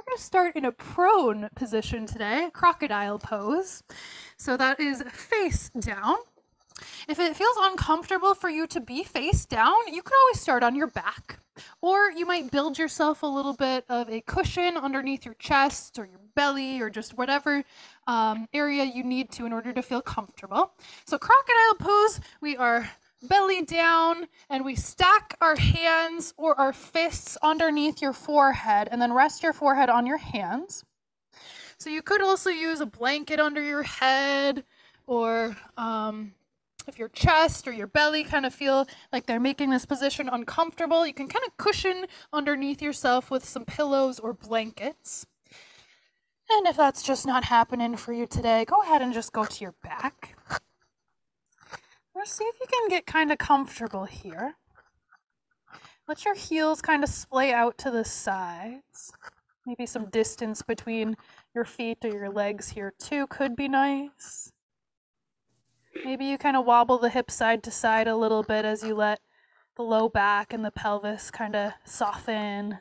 we're going to start in a prone position today, Crocodile Pose. So that is face down. If it feels uncomfortable for you to be face down, you can always start on your back. Or you might build yourself a little bit of a cushion underneath your chest or your belly or just whatever area you need to in order to feel comfortable. So Crocodile Pose, we are belly down and we stack our hands or our fists underneath your forehead and then rest your forehead on your hands. So you could also use a blanket under your head, or if your chest or your belly kind of feel like they're making this position uncomfortable, you can kind of cushion underneath yourself with some pillows or blankets. And if that's just not happening for you today, go ahead and just go to your back. Let's see if you can get kind of comfortable here. Let your heels kind of splay out to the sides. Maybe some distance between your feet or your legs here too could be nice. Maybe you kind of wobble the hips side to side a little bit as you let the low back and the pelvis kind of soften.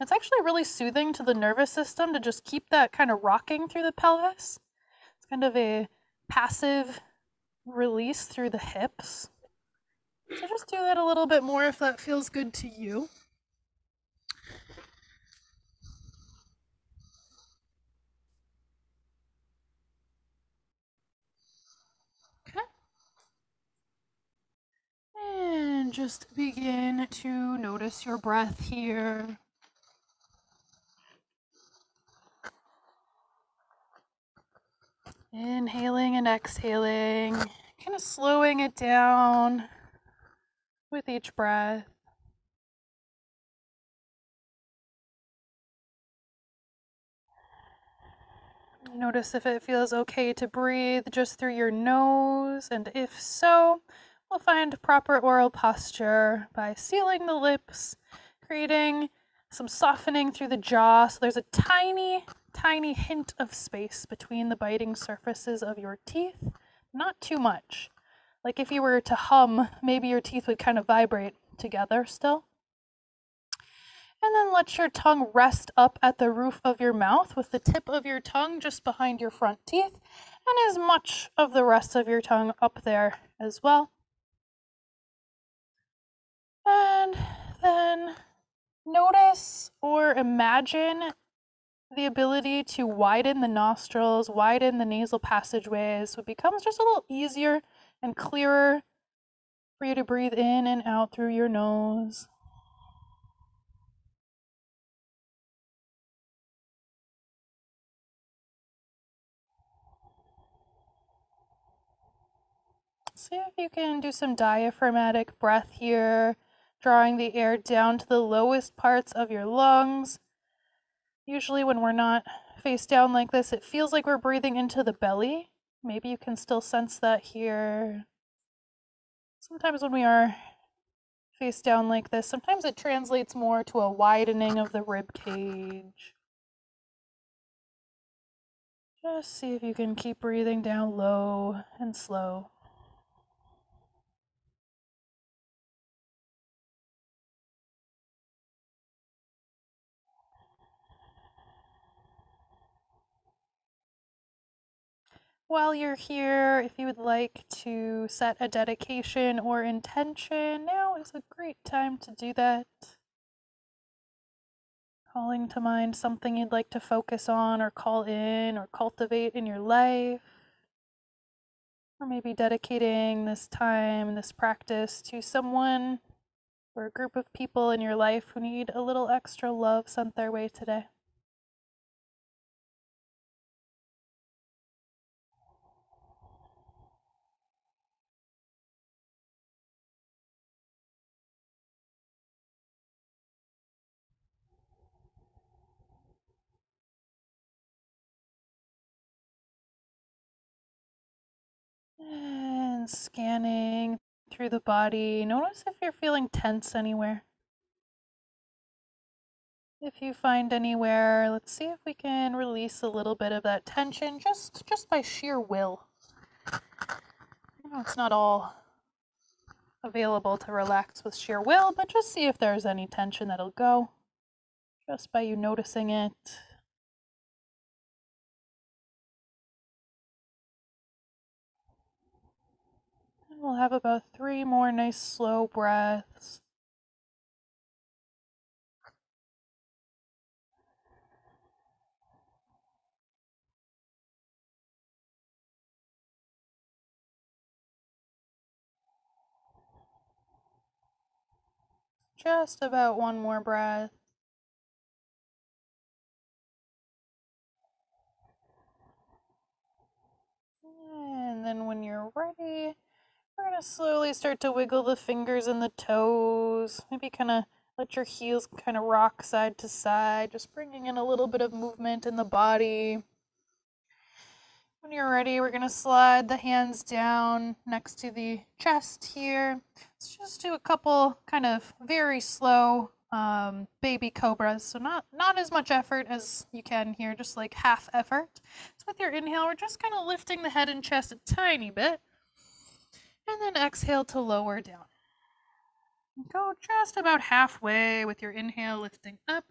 It's actually really soothing to the nervous system to just keep that kind of rocking through the pelvis. It's kind of a passive release through the hips. So just do that a little bit more if that feels good to you. Okay. And just begin to notice your breath here. Inhaling and exhaling, kind of slowing it down with each breath. Notice if it feels okay to breathe just through your nose, and if so, we'll find proper oral posture by sealing the lips, creating some softening through the jaw, so there's a tiny, tiny hint of space between the biting surfaces of your teeth. Not too much. Like if you were to hum, maybe your teeth would kind of vibrate together still. And then let your tongue rest up at the roof of your mouth with the tip of your tongue just behind your front teeth, and as much of the rest of your tongue up there as well. And then notice or imagine the ability to widen the nostrils, widen the nasal passageways, so it becomes just a little easier and clearer for you to breathe in and out through your nose. See if you can do some diaphragmatic breath here, drawing the air down to the lowest parts of your lungs. Usually when we're not face down like this, it feels like we're breathing into the belly. Maybe you can still sense that here. Sometimes when we are face down like this, sometimes it translates more to a widening of the rib cage. Just see if you can keep breathing down low and slow. While you're here, if you would like to set a dedication or intention, now is a great time to do that. Calling to mind something you'd like to focus on or call in or cultivate in your life. Or maybe dedicating this time, this practice to someone or a group of people in your life who need a little extra love sent their way today. And scanning through the body, notice if you're feeling tense anywhere. If you find anywhere, let's see if we can release a little bit of that tension just by sheer will. I know it's not all available to relax with sheer will, but just see if there's any tension that'll go. just by you noticing it. And we'll have about 3 more nice slow breaths. Just about 1 more breath. And then when you're ready, we're going to slowly start to wiggle the fingers and the toes. Maybe kind of let your heels kind of rock side to side, just bringing in a little bit of movement in the body. When you're ready, we're going to slide the hands down next to the chest here. Let's just do a couple kind of very slow baby cobras. So not as much effort as you can here, just like half effort. So with your inhale, we're just kind of lifting the head and chest a tiny bit. And then exhale to lower down. Go just about halfway with your inhale, lifting up.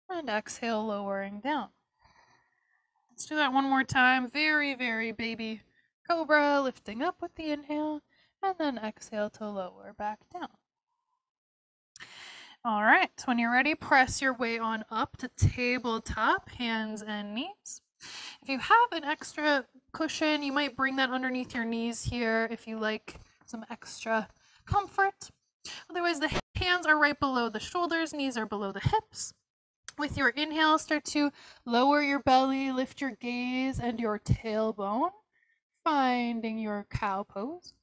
And exhale, lowering down. Let's do that one more time. Very, very baby cobra, lifting up with the inhale, and then exhale to lower back down. All right, when you're ready, press your way on up to tabletop, hands and knees. If you have an extra cushion, you might bring that underneath your knees here if you like some extra comfort. Otherwise, the hands are right below the shoulders, knees are below the hips. With your inhale, start to lower your belly, lift your gaze and your tailbone, finding your cow pose.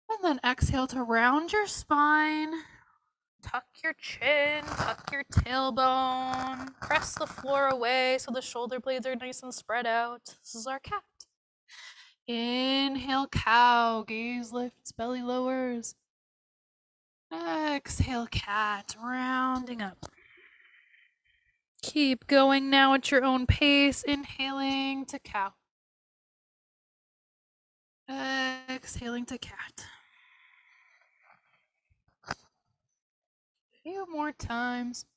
And then exhale to round your spine, tuck your chin, tuck your tailbone, press the floor away so the shoulder blades are nice and spread out. This is our cat. Inhale, cow, gaze lifts, belly lowers. Exhale, cat, rounding up. Keep going now at your own pace, inhaling to cow. Exhaling to cat. A few more times.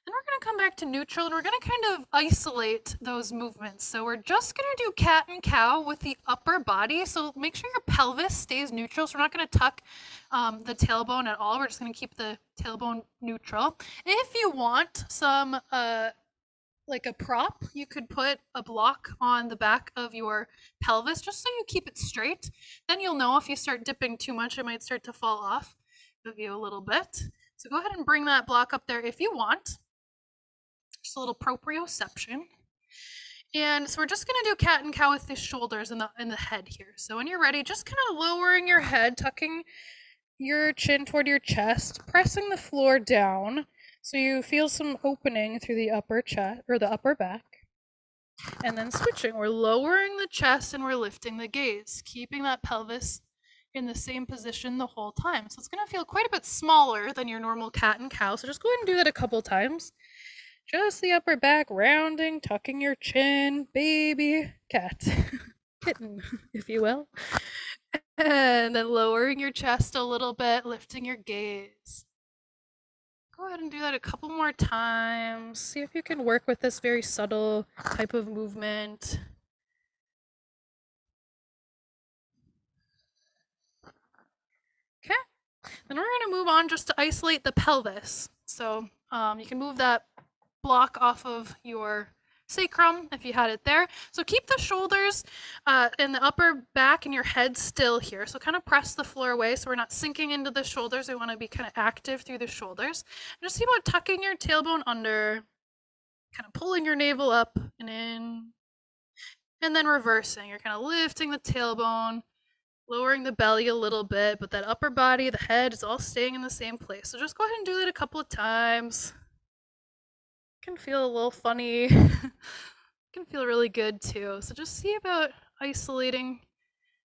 Then we're going to come back to neutral and we're going to kind of isolate those movements. So we're just going to do cat and cow with the upper body. So make sure your pelvis stays neutral. So we're not going to tuck the tailbone at all. We're just going to keep the tailbone neutral. If you want some like a prop, you could put a block on the back of your pelvis just so you keep it straight. Then you'll know if you start dipping too much, it might start to fall off of you a little bit. So go ahead and bring that block up there if you want. Just a little proprioception. And so we're just going to do cat and cow with the shoulders and the head here. So when you're ready, just kind of lowering your head, tucking your chin toward your chest, pressing the floor down so you feel some opening through the upper chest or the upper back. And then switching, we're lowering the chest and we're lifting the gaze, keeping that pelvis in the same position the whole time. So it's going to feel quite a bit smaller than your normal cat and cow. So just go ahead and do that a couple times. Just the upper back, rounding, tucking your chin, baby cat, kitten, if you will. And then lowering your chest a little bit, lifting your gaze. Go ahead and do that a couple more times. See if you can work with this very subtle type of movement. Okay, then we're going to move on just to isolate the pelvis. So you can move that block off of your sacrum if you had it there. So keep the shoulders and the upper back and your head still here. So kind of press the floor away so we're not sinking into the shoulders. We want to be kind of active through the shoulders. And just see about tucking your tailbone under, kind of pulling your navel up and in, and then reversing. You're kind of lifting the tailbone, lowering the belly a little bit, but that upper body, the head is all staying in the same place. So just go ahead and do that a couple of times. Can feel a little funny. Can feel really good too. So just see about isolating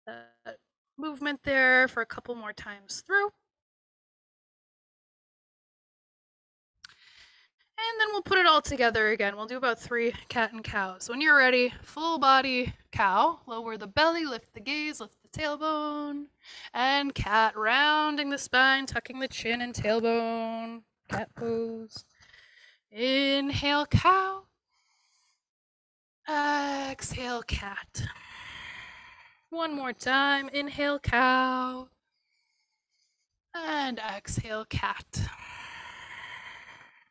that movement there for a couple more times through. And then we'll put it all together again. We'll do about 3 cat and cow. So when you're ready, full body cow, lower the belly, lift the gaze, lift the tailbone. And cat, rounding the spine, tucking the chin and tailbone. Cat pose. Inhale, cow. Exhale, cat. One more time. Inhale, cow. And exhale, cat.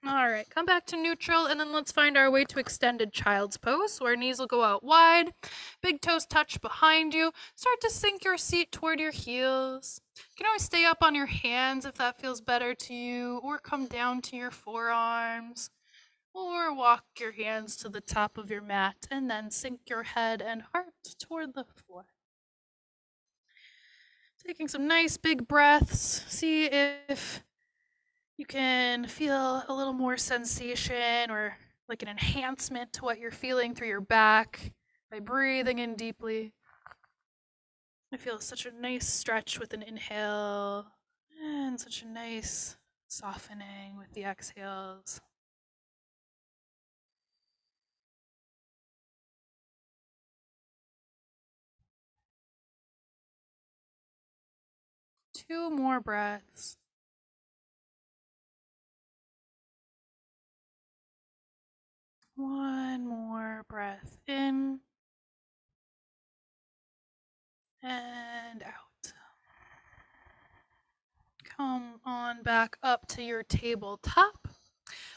All right, come back to neutral, and then let's find our way to extended child's pose. So our knees will go out wide, big toes touch behind you. Start to sink your seat toward your heels. You can always stay up on your hands if that feels better to you, or come down to your forearms, or walk your hands to the top of your mat, and then sink your head and heart toward the floor. Taking some nice big breaths. See if you can feel a little more sensation or like an enhancement to what you're feeling through your back by breathing in deeply. I feel such a nice stretch with an inhale and such a nice softening with the exhales. Two more breaths. One more breath in and out. Come on back up to your tabletop.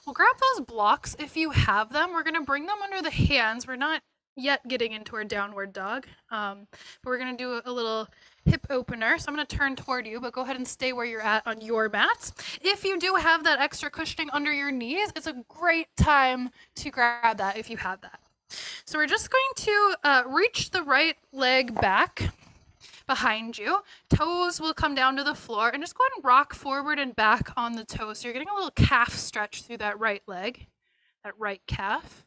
We'll grab those blocks if you have them. We're going to bring them under the hands. We're not yet getting into our downward dog, but we're going to do a little hip opener. So I'm going to turn toward you, but go ahead and stay where you're at on your mat. If you do have that extra cushioning under your knees, it's a great time to grab that if you have that. So we're just going to reach the right leg back behind you. Toes will come down to the floor, and just go ahead and rock forward and back on the toes. So you're getting a little calf stretch through that right leg, that right calf.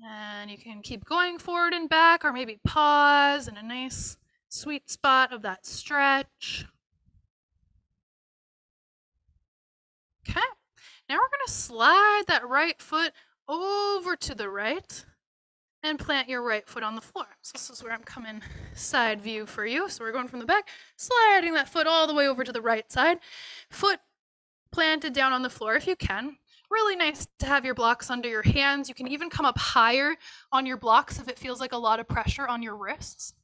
And you can keep going forward and back, or maybe pause in a nice sweet spot of that stretch. Okay, now we're going to slide that right foot over to the right and plant your right foot on the floor. So this is where I'm coming side view for you. So we're going from the back, sliding that foot all the way over to the right side. Foot planted down on the floor if you can. Really nice to have your blocks under your hands. You can even come up higher on your blocks if it feels like a lot of pressure on your wrists.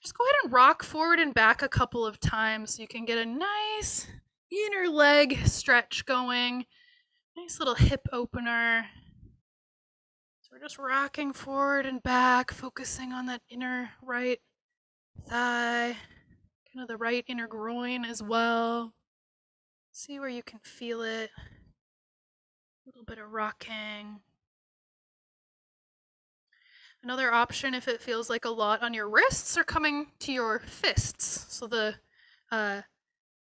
Just go ahead and rock forward and back a couple of times so you can get a nice inner leg stretch going. Nice little hip opener. We're just rocking forward and back, focusing on that inner right thigh, kind of the right inner groin as well. See where you can feel it. A little bit of rocking. Another option, if it feels like a lot on your wrists, are coming to your fists. So the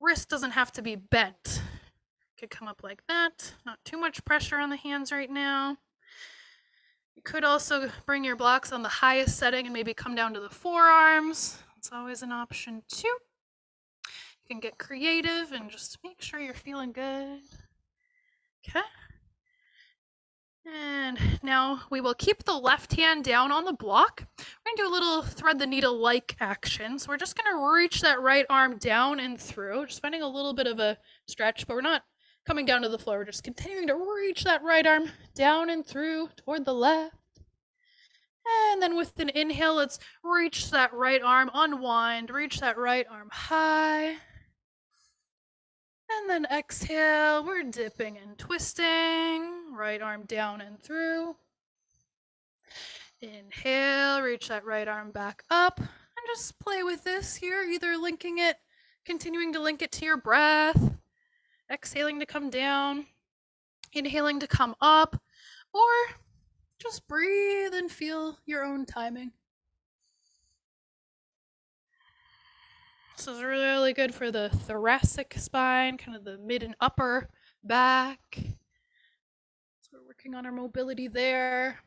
wrist doesn't have to be bent. It could come up like that. Not too much pressure on the hands right now. You could also bring your blocks on the highest setting and maybe come down to the forearms. It's always an option too. You can get creative and just make sure you're feeling good. Okay. And now we will keep the left hand down on the block. We're going to do a little thread the needle-like action. So we're just going to reach that right arm down and through, just finding a little bit of a stretch, but we're not coming down to the floor. We're just continuing to reach that right arm down and through toward the left. And then with an inhale, let's reach that right arm, unwind, reach that right arm high. And then exhale, we're dipping and twisting, right arm down and through. Inhale, reach that right arm back up, and just play with this here, either linking it, continuing to link it to your breath, exhaling to come down, inhaling to come up, or just breathe and feel your own timing. This is really good for the thoracic spine, kind of the mid and upper back. So we're working on our mobility there.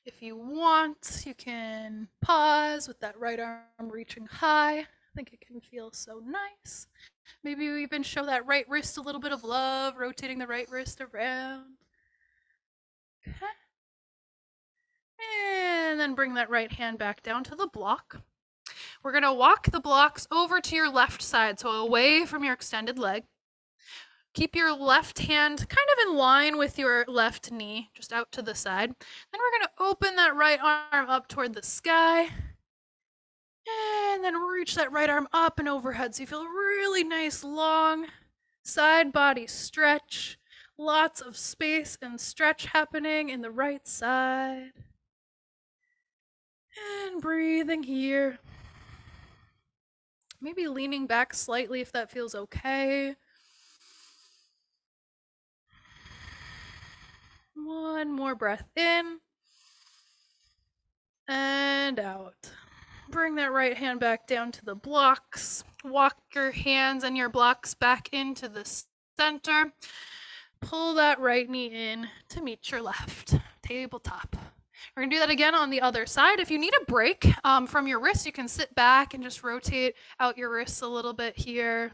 If you want, you can pause with that right arm reaching high. I think it can feel so nice. Maybe you even show that right wrist a little bit of love, rotating the right wrist around. Okay. And then bring that right hand back down to the block. We're going to walk the blocks over to your left side, so away from your extended leg. Keep your left hand kind of in line with your left knee, just out to the side. Then we're going to open that right arm up toward the sky. And then reach that right arm up and overhead. So you feel a really nice long side body stretch. Lots of space and stretch happening in the right side. And breathing here. Maybe leaning back slightly if that feels okay. One more breath in and out. Bring that right hand back down to the blocks. Walk your hands and your blocks back into the center. Pull that right knee in to meet your left. Tabletop. We're going to do that again on the other side. If you need a break from your wrists, you can sit back and just rotate out your wrists a little bit here.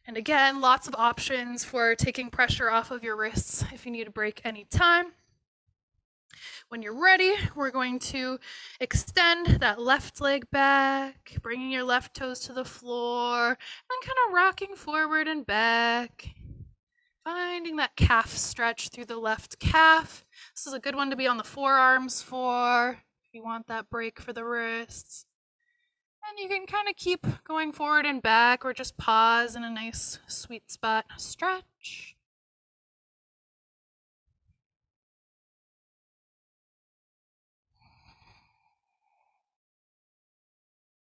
And again, lots of options for taking pressure off of your wrists if you need a break anytime. When you're ready, we're going to extend that left leg back, bringing your left toes to the floor, and kind of rocking forward and back. Finding that calf stretch through the left calf. This is a good one to be on the forearms for if you want that break for the wrists. And you can kind of keep going forward and back or just pause in a nice sweet spot. Stretch.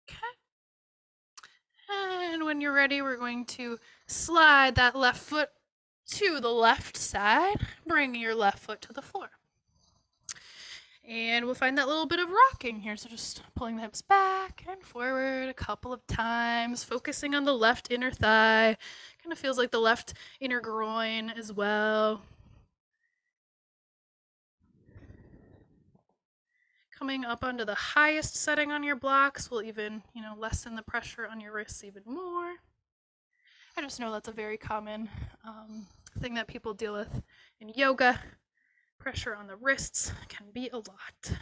Okay. And when you're ready, we're going to slide that left foot to the left side, bring your left foot to the floor. And we'll find that little bit of rocking here. So just pulling the hips back and forward a couple of times, focusing on the left inner thigh. Kind of feels like the left inner groin as well. Coming up onto the highest setting on your blocks will even, lessen the pressure on your wrists even more. I just know that's a very common thing that people deal with in yoga. Pressure on the wrists can be a lot.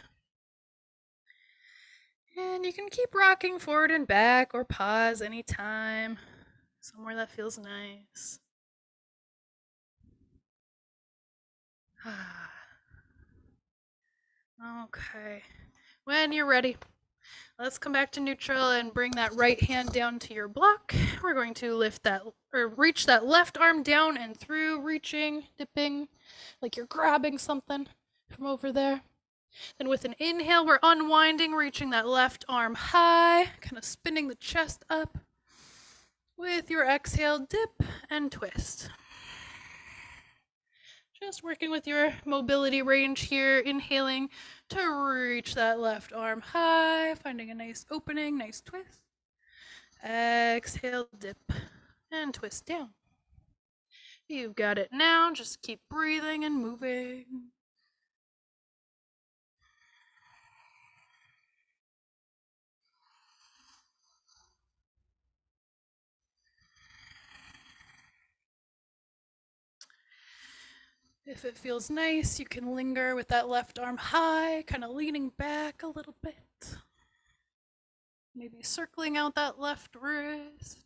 And you can keep rocking forward and back or pause anytime, somewhere that feels nice. Okay, when you're ready, let's come back to neutral and bring that right hand down to your block. We're going to lift that or reach that left arm down and through, reaching, dipping, like you're grabbing something from over there. Then with an inhale, we're unwinding, reaching that left arm high, kind of spinning the chest up. With your exhale, dip and twist. Just working with your mobility range here, inhaling to reach that left arm high, finding a nice opening, nice twist. Exhale, dip, and twist down. You've got it now, just keep breathing and moving. If it feels nice, you can linger with that left arm high, kind of leaning back a little bit. Maybe circling out that left wrist.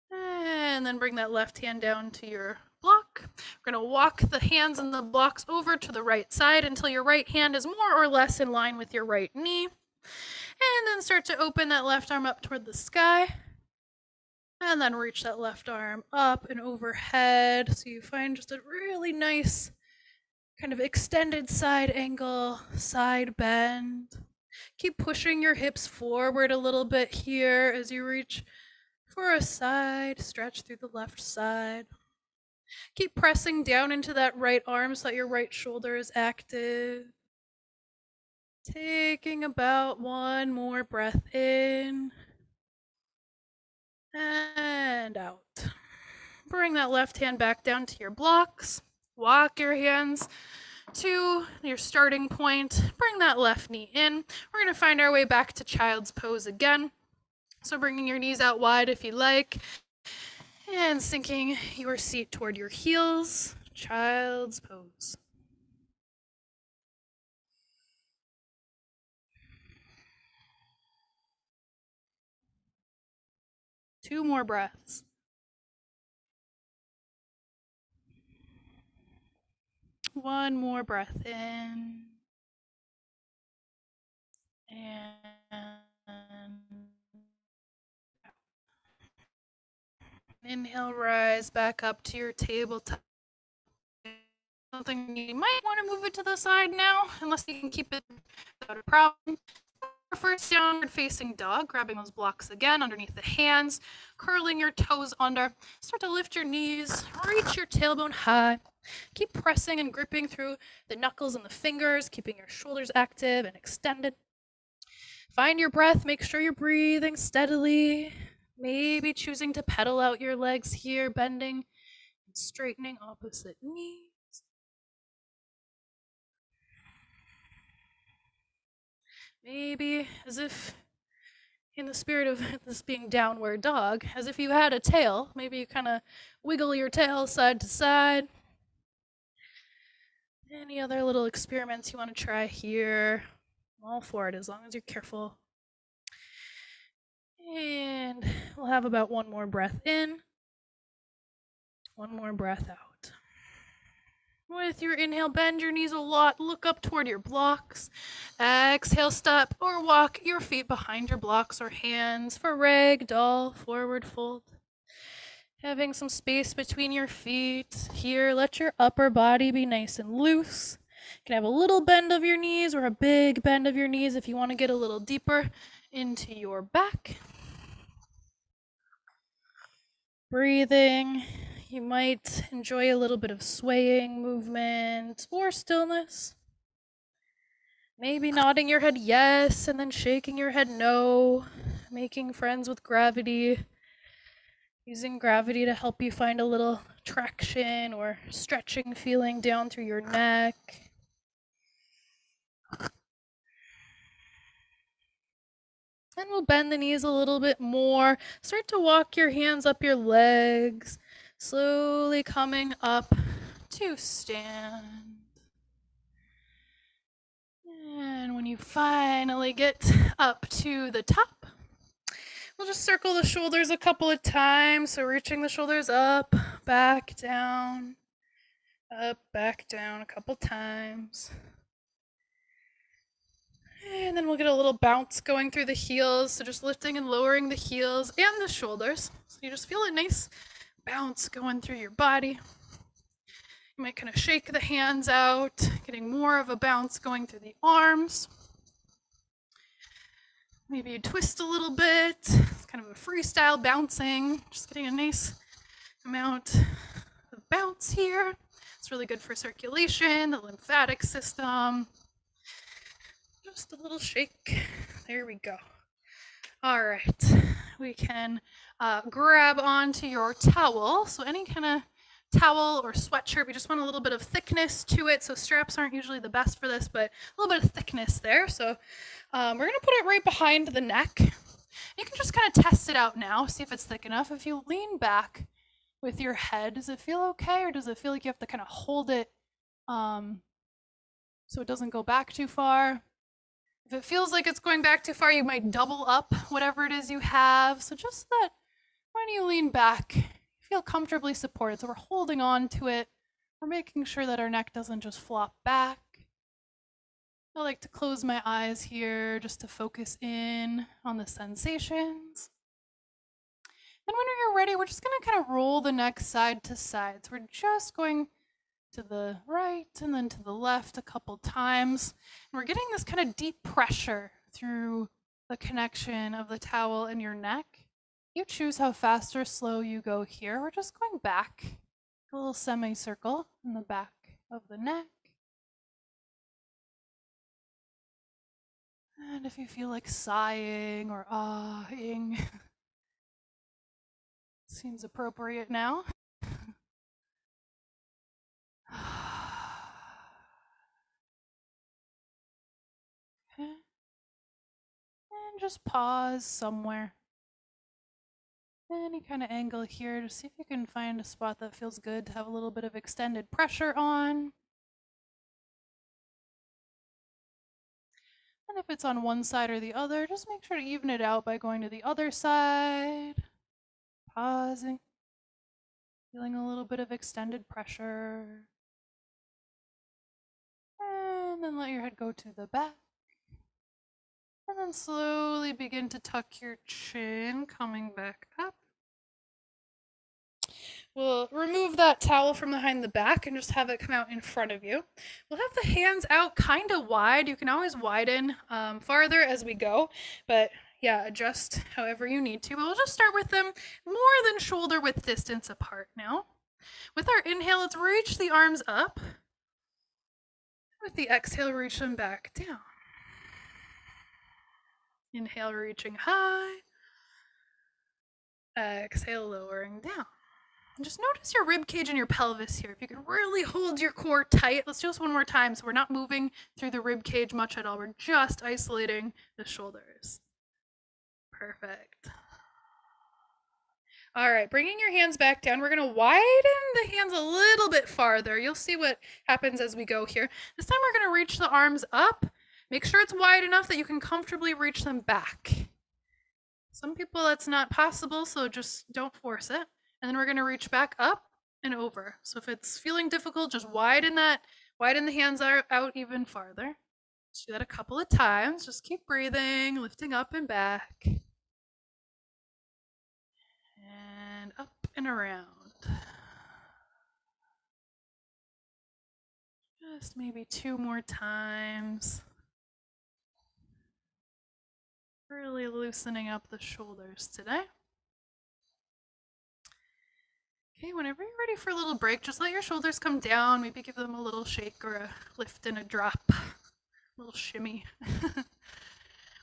And then bring that left hand down to your block. We're going to walk the hands and the blocks over to the right side until your right hand is more or less in line with your right knee. And then start to open that left arm up toward the sky. And then reach that left arm up and overhead. So you find just a really nice kind of extended side angle, side bend. Keep pushing your hips forward a little bit here as you reach for a side stretch through the left side. Keep pressing down into that right arm so that your right shoulder is active. Taking about one more breath in and out. Bring that left hand back down to your blocks. Walk your hands to your starting point. Bring that left knee in. We're going to find our way back to child's pose again. So bringing your knees out wide if you like, and sinking your seat toward your heels. child's pose. Two more breaths. One more breath in. And inhale, rise back up to your tabletop. Something you might want to move it to the side now, unless you can keep it without a problem. First downward facing dog, grabbing those blocks again underneath the hands, curling your toes under. Start to lift your knees, reach your tailbone high. Keep pressing and gripping through the knuckles and the fingers, keeping your shoulders active and extended. Find your breath, make sure you're breathing steadily. Maybe choosing to pedal out your legs here, bending and straightening opposite knees. Maybe as if, in the spirit of this being downward dog, as if you had a tail. Maybe you kind of wiggle your tail side to side. Any other little experiments you want to try here? I'm all for it, as long as you're careful. And we'll have about one more breath in, one more breath out. With your inhale, bend your knees a lot, look up toward your blocks. Exhale, step or walk your feet behind your blocks or hands for ragdoll, forward fold. Having some space between your feet. Here, let your upper body be nice and loose. You can have a little bend of your knees or a big bend of your knees if you want to get a little deeper into your back. Breathing. You might enjoy a little bit of swaying movement or stillness. Maybe nodding your head yes and then shaking your head no. Making friends with gravity. Using gravity to help you find a little traction or stretching feeling down through your neck. And we'll bend the knees a little bit more. Start to walk your hands up your legs, slowly coming up to stand. And when you finally get up to the top, we'll just circle the shoulders a couple of times. So reaching the shoulders up, back down, up, back down a couple times. And then we'll get a little bounce going through the heels. So just lifting and lowering the heels and the shoulders. So you just feel a nice bounce going through your body. You might kind of shake the hands out, getting more of a bounce going through the arms. Maybe you twist a little bit. It's kind of a freestyle bouncing. Just getting a nice amount of bounce here. It's really good for circulation, the lymphatic system. Just a little shake. There we go. All right. We can grab onto your towel. So any kind of towel or sweatshirt, we just want a little bit of thickness to it. So straps aren't usually the best for this, but a little bit of thickness there. So we're going to put it right behind the neck. You can just kind of test it out now, see if it's thick enough. If you lean back with your head, does it feel okay, or does it feel like you have to kind of hold it so it doesn't go back too far? If it feels like it's going back too far, you might double up whatever it is you have. So just that when you lean back, you feel comfortably supported. So we're holding on to it. We're making sure that our neck doesn't just flop back. I like to close my eyes here just to focus in on the sensations. Then when you're ready, we're just going to kind of roll the neck side to side. So we're just going to the right and then to the left a couple times. And we're getting this kind of deep pressure through the connection of the towel and your neck. You choose how fast or slow you go here. We're just going back, a little semicircle in the back of the neck. And if you feel like sighing or ahhing, seems appropriate now. Okay. And just pause somewhere. Any kind of angle here, just see if you can find a spot that feels good to have a little bit of extended pressure on. And if it's on one side or the other, just make sure to even it out by going to the other side, pausing, feeling a little bit of extended pressure. And then let your head go to the back. And then slowly begin to tuck your chin, coming back up. We'll remove that towel from behind the back and just have it come out in front of you. We'll have the hands out kind of wide. You can always widen farther as we go, but yeah, adjust however you need to. But we'll just start with them more than shoulder width distance apart now. With our inhale, let's reach the arms up. With the exhale, reach them back down. Inhale, reaching high. Exhale, lowering down. And just notice your rib cage and your pelvis here. If you can really hold your core tight, let's do this one more time so we're not moving through the rib cage much at all. We're just isolating the shoulders. Perfect. All right, bringing your hands back down. We're going to widen the hands a little bit farther. You'll see what happens as we go here. This time we're going to reach the arms up. Make sure it's wide enough that you can comfortably reach them back. Some people that's not possible, so just don't force it. And then we're going to reach back up and over. So if it's feeling difficult, just widen the hands out even farther. Let's do that a couple of times. Just keep breathing, lifting up and back. And up and around. Just maybe 2 more times. Really loosening up the shoulders today. Okay, whenever you're ready for a little break, just let your shoulders come down. Maybe give them a little shake or a lift and a drop. A little shimmy.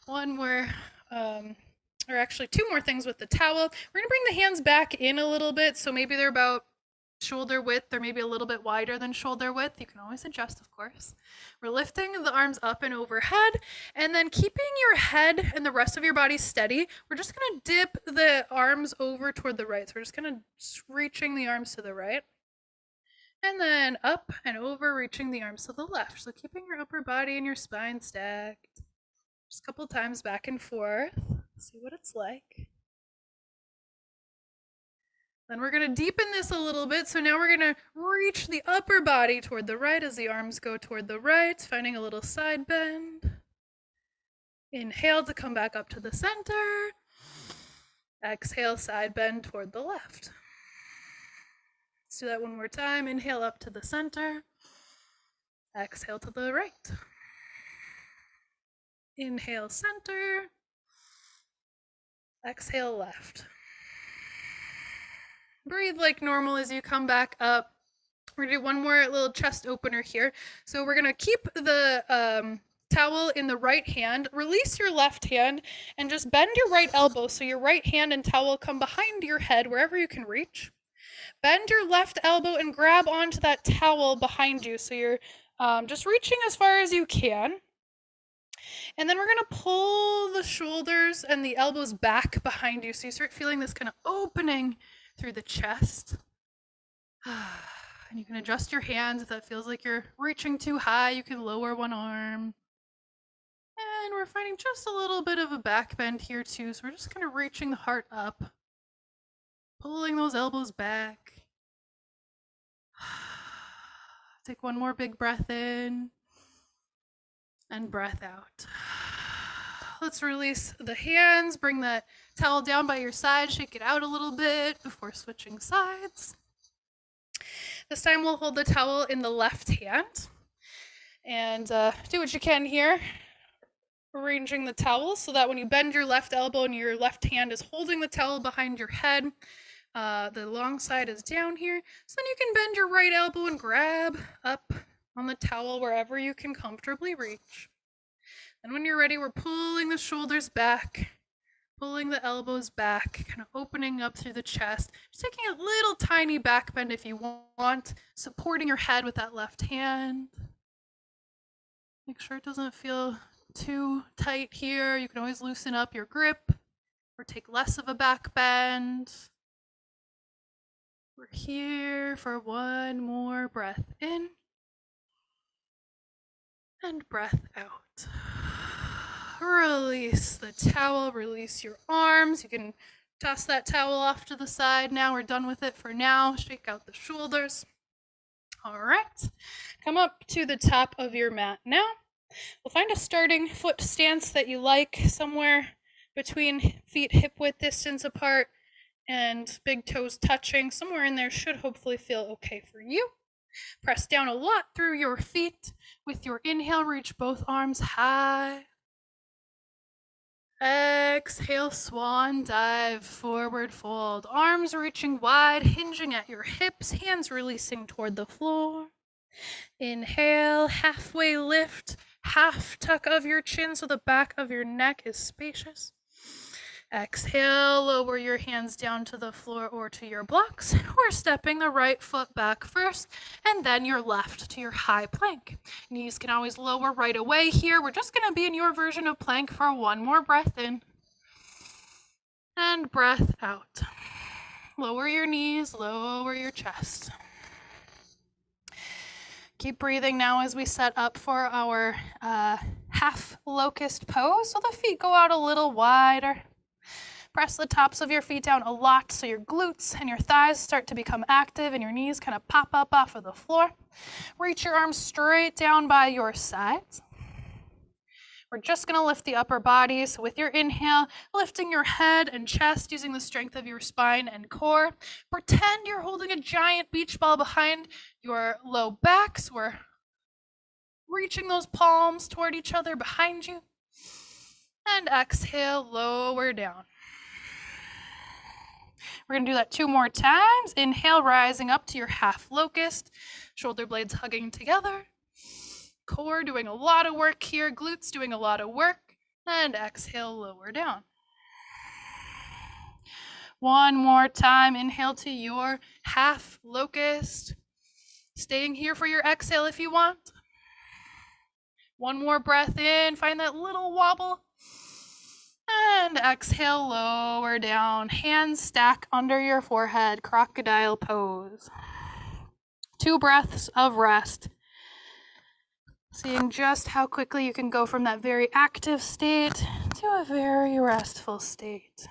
One more, or actually 2 more things with the towel. We're going to bring the hands back in a little bit. So maybe they're about shoulder width or maybe a little bit wider than shoulder width. You can always adjust, of course. We're lifting the arms up and overhead, and then keeping your head and the rest of your body steady. We're just going to dip the arms over toward the right. So we're just kind of reaching the arms to the right, and then up and over, reaching the arms to the left. So keeping your upper body and your spine stacked. Just a couple times back and forth. See what it's like. Then we're going to deepen this a little bit. So now we're going to reach the upper body toward the right as the arms go toward the right, finding a little side bend. Inhale to come back up to the center. Exhale, side bend toward the left. Let's do that one more time. Inhale up to the center. Exhale to the right. Inhale, center. Exhale, left. Breathe like normal as you come back up. We're going to do one more little chest opener here. So we're going to keep the towel in the right hand, release your left hand, and just bend your right elbow so your right hand and towel come behind your head wherever you can reach. Bend your left elbow and grab onto that towel behind you so you're just reaching as far as you can. And then we're going to pull the shoulders and the elbows back behind you so you start feeling this kind of opening through the chest. And you can adjust your hands if that feels like you're reaching too high. You can lower one arm. And we're finding just a little bit of a back bend here too. So we're just kind of reaching the heart up, pulling those elbows back. Take one more big breath in and breath out. Let's release the hands, bring that towel down by your side, shake it out a little bit before switching sides. This time we'll hold the towel in the left hand and do what you can here, arranging the towel so that when you bend your left elbow and your left hand is holding the towel behind your head, the long side is down here. So then you can bend your right elbow and grab up on the towel wherever you can comfortably reach. And when you're ready, we're pulling the shoulders back, pulling the elbows back, kind of opening up through the chest. Just taking a little tiny back bend if you want, supporting your head with that left hand. Make sure it doesn't feel too tight here. You can always loosen up your grip or take less of a back bend. We're here for one more breath in and breath out. Release the towel, release your arms. You can toss that towel off to the side now. We're done with it for now. Shake out the shoulders. All right, come up to the top of your mat now. We'll find a starting foot stance that you like, somewhere between feet hip width distance apart and big toes touching. Somewhere in there should hopefully feel okay for you. Press down a lot through your feet. With your inhale, reach both arms high. Exhale, swan dive, forward fold. Arms reaching wide, hinging at your hips, hands releasing toward the floor. Inhale, halfway lift, half tuck of your chin so the back of your neck is spacious. Exhale, lower your hands down to the floor or to your blocks. We're stepping the right foot back first, and then your left to your high plank. Knees can always lower right away here. We're just going to be in your version of plank for one more breath in. And breath out. Lower your knees, lower your chest. Keep breathing now as we set up for our half locust pose. So the feet go out a little wider. Press the tops of your feet down a lot so your glutes and your thighs start to become active and your knees kind of pop up off of the floor. Reach your arms straight down by your sides. We're just going to lift the upper body. So with your inhale, lifting your head and chest using the strength of your spine and core. Pretend you're holding a giant beach ball behind your low back. So we're reaching those palms toward each other behind you. And exhale, lower down. We're going to do that 2 more times. Inhale, rising up to your half locust. Shoulder blades hugging together. Core doing a lot of work here. Glutes doing a lot of work. And exhale, lower down. One more time. Inhale to your half locust. Staying here for your exhale if you want. One more breath in. Find that little wobble. And exhale, lower down. Hands stack under your forehead. Crocodile pose. 2 breaths of rest. Seeing just how quickly you can go from that very active state to a very restful state.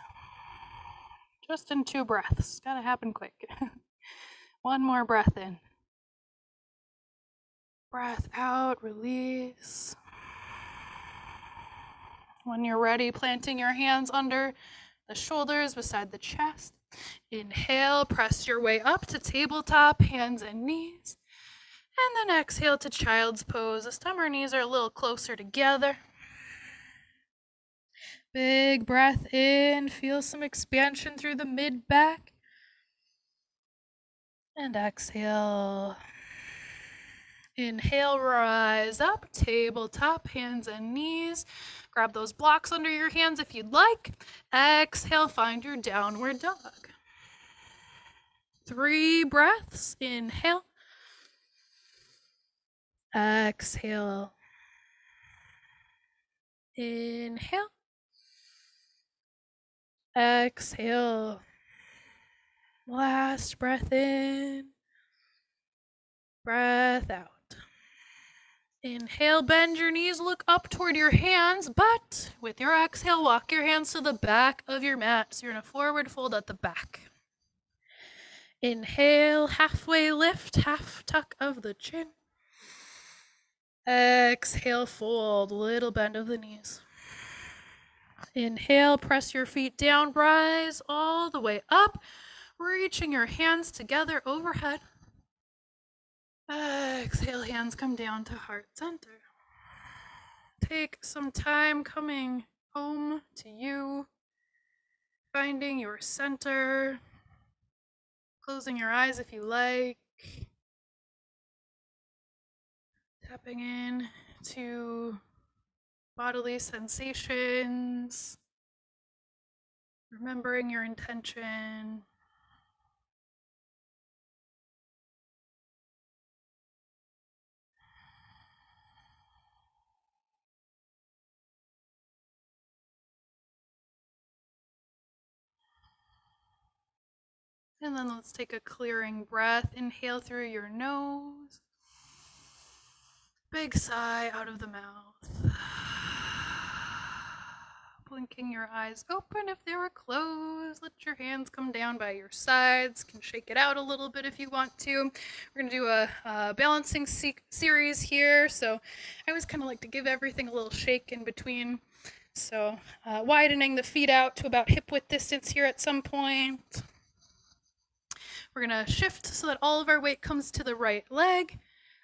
Just in 2 breaths. Gotta happen quick. One more breath in. Breath out, release. When you're ready, planting your hands under the shoulders beside the chest. Inhale, press your way up to tabletop, hands and knees. And then exhale to child's pose. This time our knees are a little closer together. Big breath in, feel some expansion through the mid-back. And exhale. Inhale, rise up, tabletop, hands and knees. Grab those blocks under your hands if you'd like. Exhale, find your downward dog. 3 breaths. Inhale. Exhale. Inhale. Exhale. Last breath in. Breath out. Inhale, bend your knees, look up toward your hands, but with your exhale, walk your hands to the back of your mat. So you're in a forward fold at the back. Inhale, halfway lift, half tuck of the chin. Exhale, fold, little bend of the knees. Inhale, press your feet down, rise all the way up, reaching your hands together overhead. Exhale, hands come down to heart center. Take some time coming home to you, finding your center, closing your eyes if you like, tapping in to bodily sensations, remembering your intention. And then let's take a clearing breath. Inhale through your nose. Big sigh out of the mouth. Blinking your eyes open if they were closed. Let your hands come down by your sides. You can shake it out a little bit if you want to. We're going to do a balancing series here. So I always kind of like to give everything a little shake in between. So widening the feet out to about hip width distance here at some point. We're going to shift so that all of our weight comes to the right leg.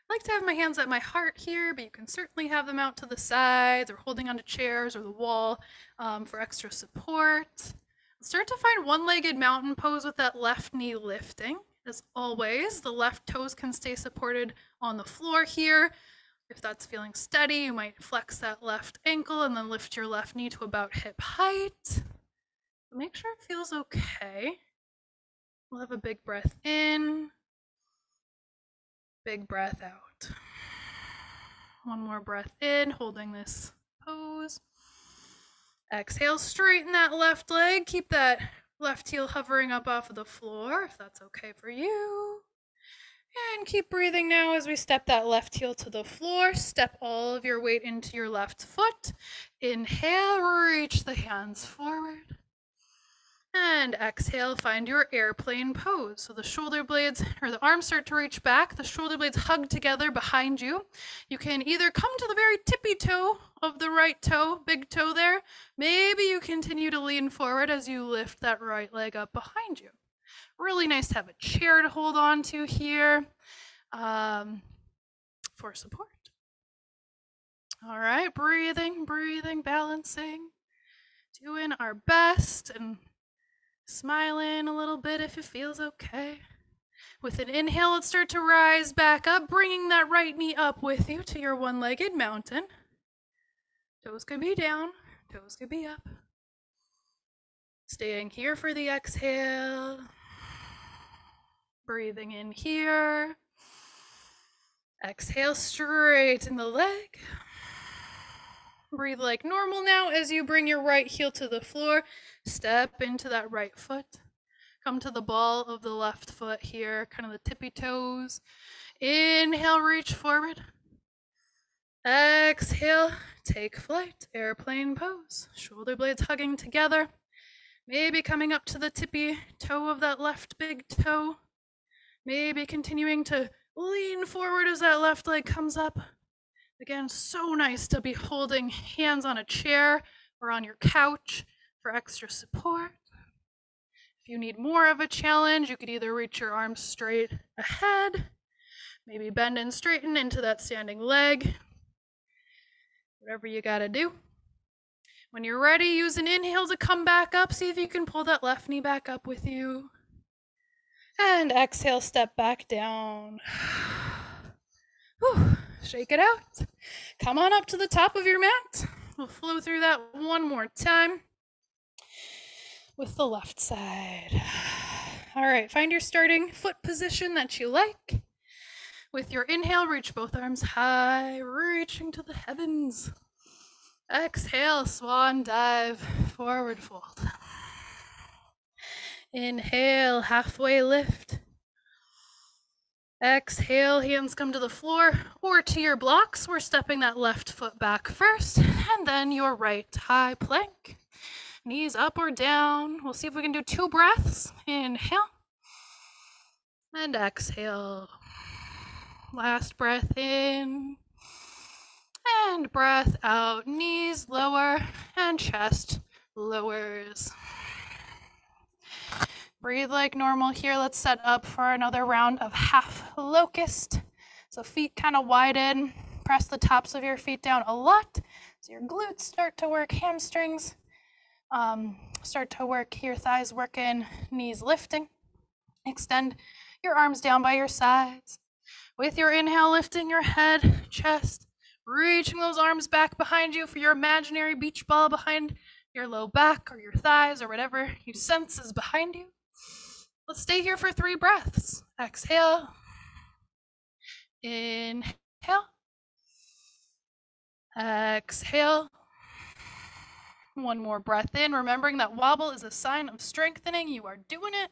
I like to have my hands at my heart here, but you can certainly have them out to the sides or holding onto chairs or the wall for extra support. Start to find one-legged mountain pose with that left knee lifting. As always, the left toes can stay supported on the floor here. If that's feeling steady, you might flex that left ankle and then lift your left knee to about hip height. Make sure it feels okay. We'll have a big breath in. Big breath out. One more breath in, holding this pose. Exhale, straighten that left leg. Keep that left heel hovering up off of the floor, if that's okay for you. And keep breathing now as we step that left heel to the floor. Step all of your weight into your left foot. Inhale, reach the hands forward. And exhale, find your airplane pose. So the shoulder blades or the arms start to reach back. The shoulder blades hug together behind you. You can either come to the very tippy toe of the right toe, big toe there. Maybe you continue to lean forward as you lift that right leg up behind you. Really nice to have a chair to hold on to here for support. All right, breathing, balancing, doing our best and smiling a little bit if it feels okay. With an inhale, let's start to rise back up, bringing that right knee up with you to your one-legged mountain. Toes could be down, toes could be up. Staying here for the exhale. Breathing in here. Exhale, straighten the leg. Breathe like normal now as you bring your right heel to the floor. Step into that right foot. Come to the ball of the left foot here, kind of the tippy toes. Inhale, reach forward. Exhale, take flight, airplane pose. Shoulder blades hugging together. Maybe coming up to the tippy toe of that left big toe. Maybe continuing to lean forward as that left leg comes up. Again, so nice to be holding hands on a chair or on your couch for extra support. If you need more of a challenge, you could either reach your arms straight ahead, maybe bend and straighten into that standing leg. Whatever you gotta do. When you're ready, use an inhale to come back up. See if you can pull that left knee back up with you. And exhale, step back down. Whew. Shake it out. Come on up to the top of your mat. We'll flow through that one more time with the left side. All right, find your starting foot position that you like. With your inhale, reach both arms high, reaching to the heavens. Exhale, swan dive, forward fold. Inhale, halfway lift. Exhale, hands come to the floor or to your blocks. We're stepping that left foot back first, and then your right high plank. Knees up or down. We'll see if we can do 2 breaths. Inhale and exhale. Last breath in and breath out. Knees lower and chest lowers. Breathe like normal here. Let's set up for another round of half locust. So feet kind of widen. Press the tops of your feet down a lot. So your glutes start to work, hamstrings start to work, your thighs working, knees lifting. Extend your arms down by your sides. With your inhale, lifting your head, chest, reaching those arms back behind you for your imaginary beach ball behind your low back or your thighs or whatever you sense is behind you. Let's stay here for 3 breaths. Exhale. Inhale. Exhale. One more breath in, remembering that wobble is a sign of strengthening. You are doing it.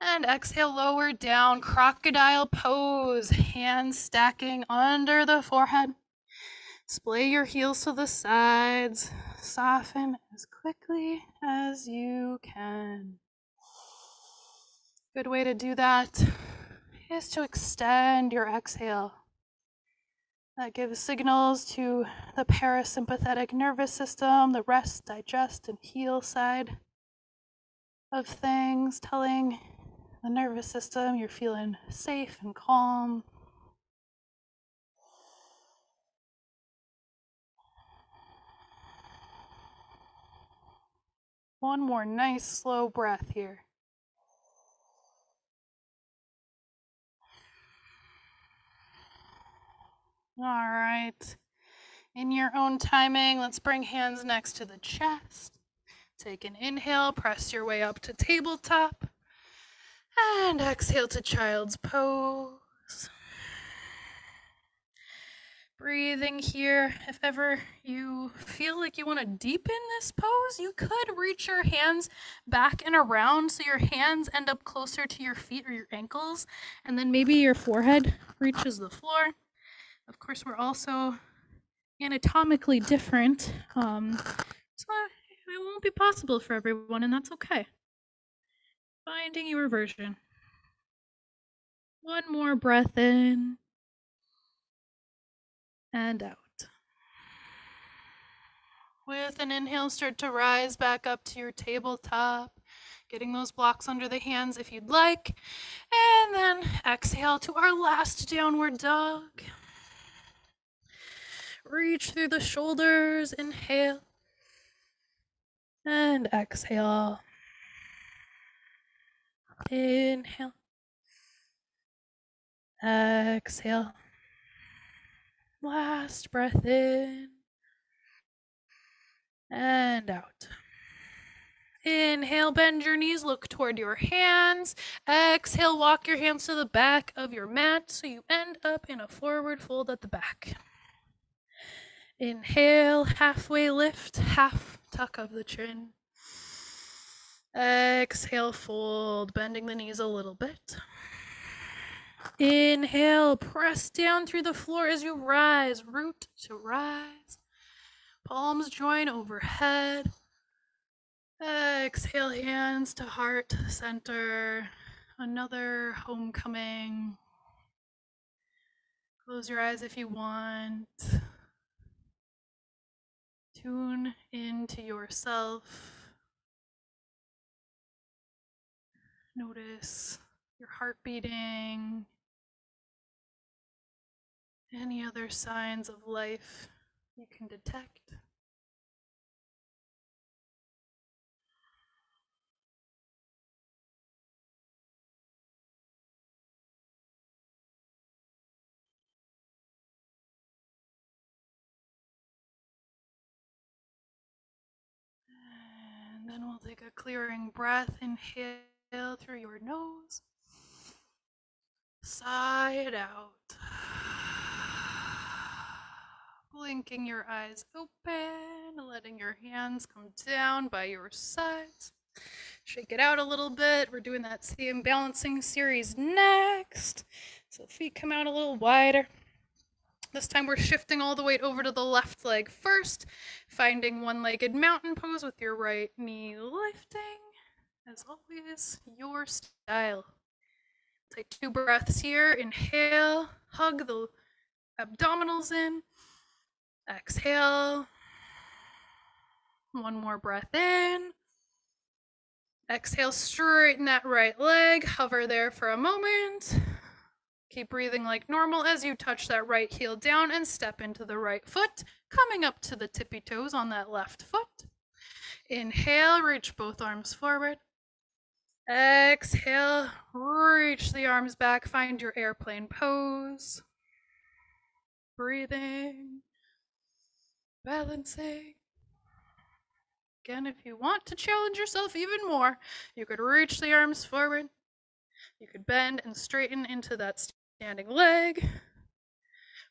And exhale, lower down, crocodile pose, hands stacking under the forehead. Splay your heels to the sides. Soften as quickly as you can. Good way to do that is to extend your exhale. That gives signals to the parasympathetic nervous system, the rest, digest, and heal side of things, telling the nervous system you're feeling safe and calm. One more nice slow breath here. All right. In your own timing, let's bring hands next to the chest. Take an inhale, press your way up to tabletop. And exhale to child's pose. Breathing here. If ever you feel like you want to deepen this pose, you could reach your hands back and around so your hands end up closer to your feet or your ankles, and then maybe your forehead reaches the floor. Of course, we're also anatomically different, so it won't be possible for everyone, and that's okay. Finding your version. One more breath in and out. With an inhale, start to rise back up to your tabletop, getting those blocks under the hands if you'd like. And then exhale to our last downward dog. Reach through the shoulders, inhale. And exhale. Inhale. Exhale. Last breath in. And out. Inhale, bend your knees, look toward your hands. Exhale, walk your hands to the back of your mat so you end up in a forward fold at the back. Inhale, halfway lift, half tuck of the chin. Exhale, fold, bending the knees a little bit. Inhale, press down through the floor as you rise, root to rise. Palms join overhead. Exhale, hands to heart center. Another homecoming. Close your eyes if you want. Tune into yourself. Notice your heart beating. Any other signs of life you can detect. And then we'll take a clearing breath. Inhale through your nose. Sigh it out. Blinking your eyes open, letting your hands come down by your sides. Shake it out a little bit. We're doing that same balancing series next. So feet come out a little wider. This time we're shifting all the weight over to the left leg first, finding one-legged mountain pose with your right knee lifting. As always, your style. Take 2 breaths here. Inhale, hug the abdominals in. Exhale. One more breath in. Exhale, straighten that right leg. Hover there for a moment. Keep breathing like normal as you touch that right heel down and step into the right foot, coming up to the tippy toes on that left foot. Inhale, reach both arms forward. Exhale, reach the arms back, find your airplane pose. Breathing, balancing. Again, if you want to challenge yourself even more, you could reach the arms forward. You could bend and straighten into that standing leg.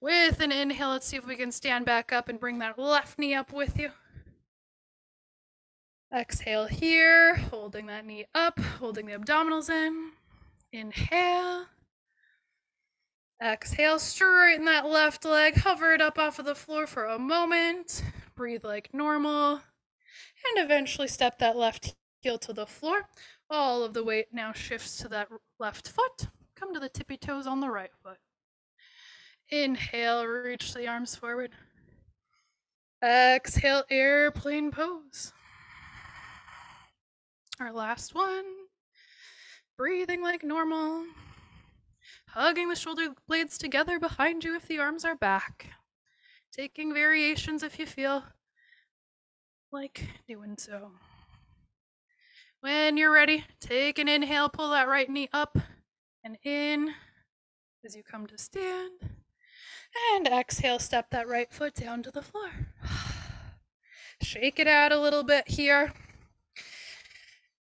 With an inhale, let's see if we can stand back up and bring that left knee up with you. Exhale here, holding that knee up, holding the abdominals in. Inhale. Exhale, straighten that left leg, hover it up off of the floor for a moment. Breathe like normal. And eventually step that left heel to the floor. All of the weight now shifts to that left foot. Come to the tippy toes on the right foot. Inhale, reach the arms forward. Exhale, airplane pose. Our last one. Breathing like normal. Hugging the shoulder blades together behind you if the arms are back. Taking variations if you feel like doing so. When you're ready, take an inhale, pull that right knee up and in as you come to stand. And exhale, step that right foot down to the floor. Shake it out a little bit here.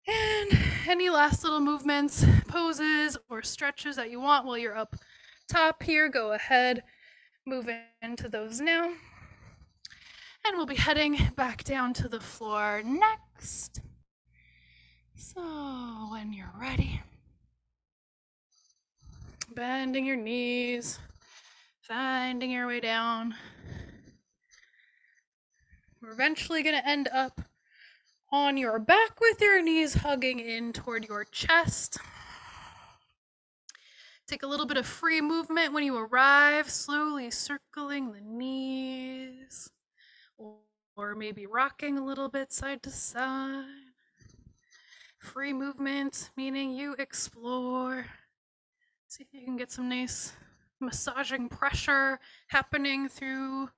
And any last little movements, poses, or stretches that you want while you're up top here, go ahead, move into those now. And we'll be heading back down to the floor next. So when you're ready, bending your knees, finding your way down. We're eventually going to end up on your back with your knees hugging in toward your chest. Take a little bit of free movement when you arrive, slowly circling the knees, or maybe rocking a little bit side to side. Free movement, meaning you explore. See if you can get some nice massaging pressure happening through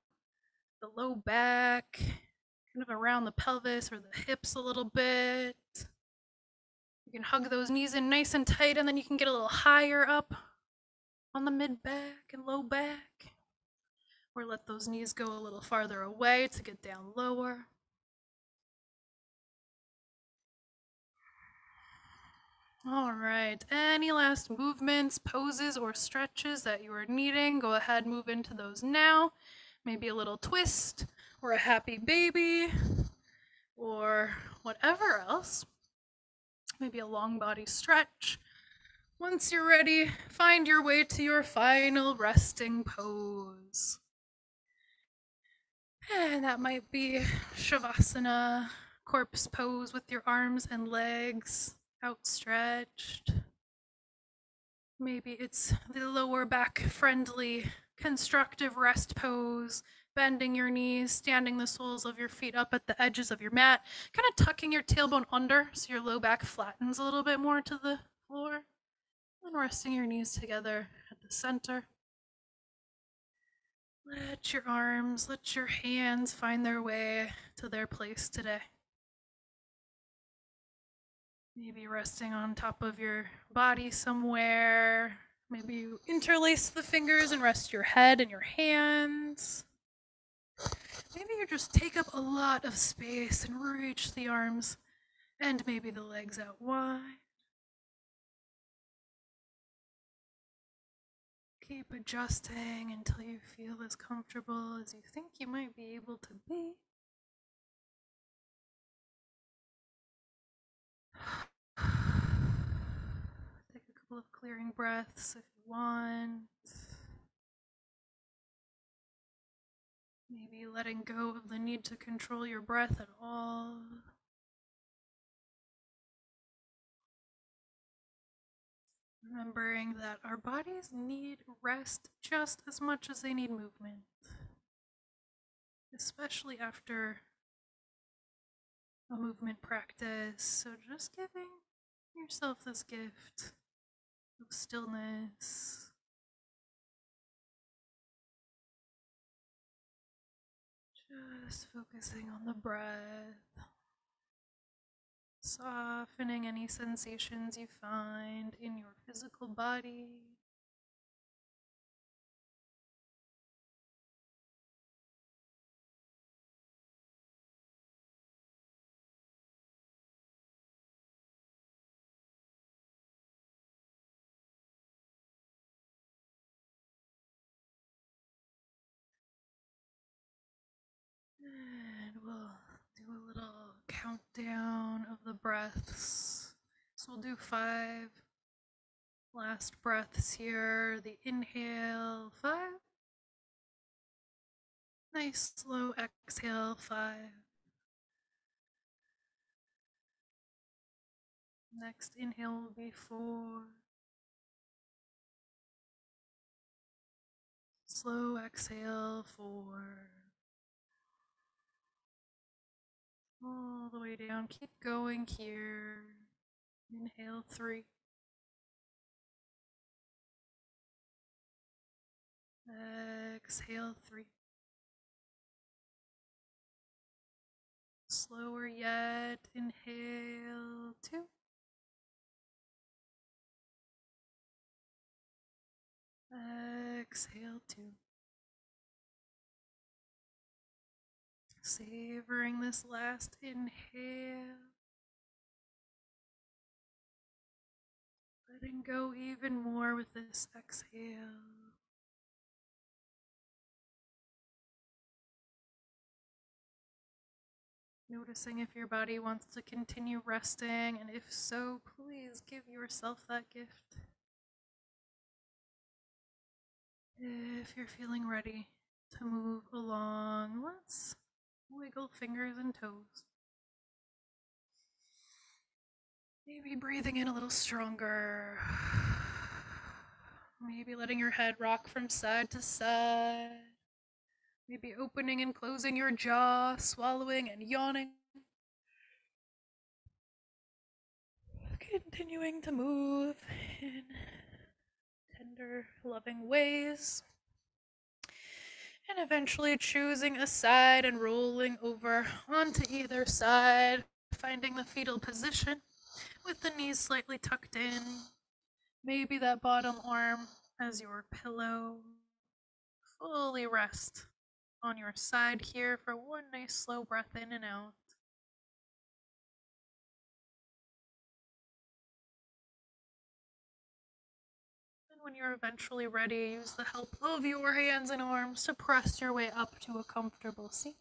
the low back, kind of around the pelvis or the hips a little bit. You can hug those knees in nice and tight, and then you can get a little higher up on the mid back and low back, or let those knees go a little farther away to get down lower. All right, any last movements, poses, or stretches that you are needing, go ahead, move into those now. Maybe a little twist, or a happy baby, or whatever else. Maybe a long body stretch. Once you're ready, find your way to your final resting pose. And that might be Shavasana, corpse pose with your arms and legs outstretched. Maybe it's the lower back friendly constructive rest pose, bending your knees, standing the soles of your feet up at the edges of your mat, kind of tucking your tailbone under so your low back flattens a little bit more to the floor, and resting your knees together at the center. Let your arms, let your hands find their way to their place today. Maybe resting on top of your body somewhere. Maybe you interlace the fingers and rest your head and your hands. Maybe you just take up a lot of space and reach the arms and maybe the legs out wide. Keep adjusting until you feel as comfortable as you think you might be able to be. Take a couple of clearing breaths if you want. Maybe letting go of the need to control your breath at all. Remembering that our bodies need rest just as much as they need movement, especially after a movement practice. So just giving yourself this gift of stillness. Just focusing on the breath. Softening any sensations you find in your physical body. And we'll do a little countdown of the breaths. So we'll do 5 last breaths here. The inhale, 5. Nice slow exhale, 5. Next inhale will be 4. Slow exhale, 4. All the way down. Keep going here. Inhale, 3. Exhale, 3. Slower yet. Inhale, 2. Exhale, 2. Savoring this last inhale. Letting go even more with this exhale. Noticing if your body wants to continue resting, and if so, please give yourself that gift. If you're feeling ready to move along, let's wiggle fingers and toes. Maybe breathing in a little stronger. Maybe letting your head rock from side to side. Maybe opening and closing your jaw, swallowing and yawning. Continuing to move in tender, loving ways. And eventually choosing a side and rolling over onto either side, finding the fetal position with the knees slightly tucked in. Maybe that bottom arm as your pillow. Fully rest on your side here for one nice slow breath in and out. And when you're eventually ready, use the help of your hands and arms to press your way up to a comfortable seat.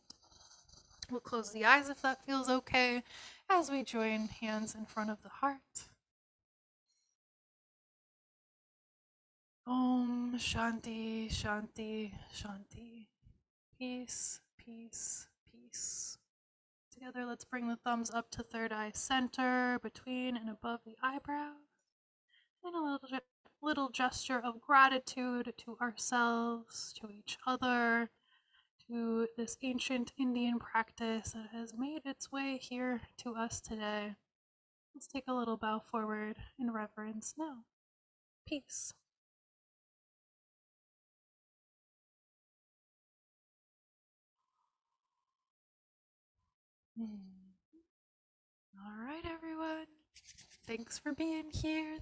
We'll close the eyes if that feels okay as we join hands in front of the heart. Om Shanti, Shanti, Shanti. Peace, peace, peace. Together, let's bring the thumbs up to third eye center, between and above the eyebrows. And a little gesture of gratitude to ourselves, to each other, to this ancient Indian practice that has made its way here to us today. Let's take a little bow forward in reverence now. Peace. All right, everyone. Thanks for being here.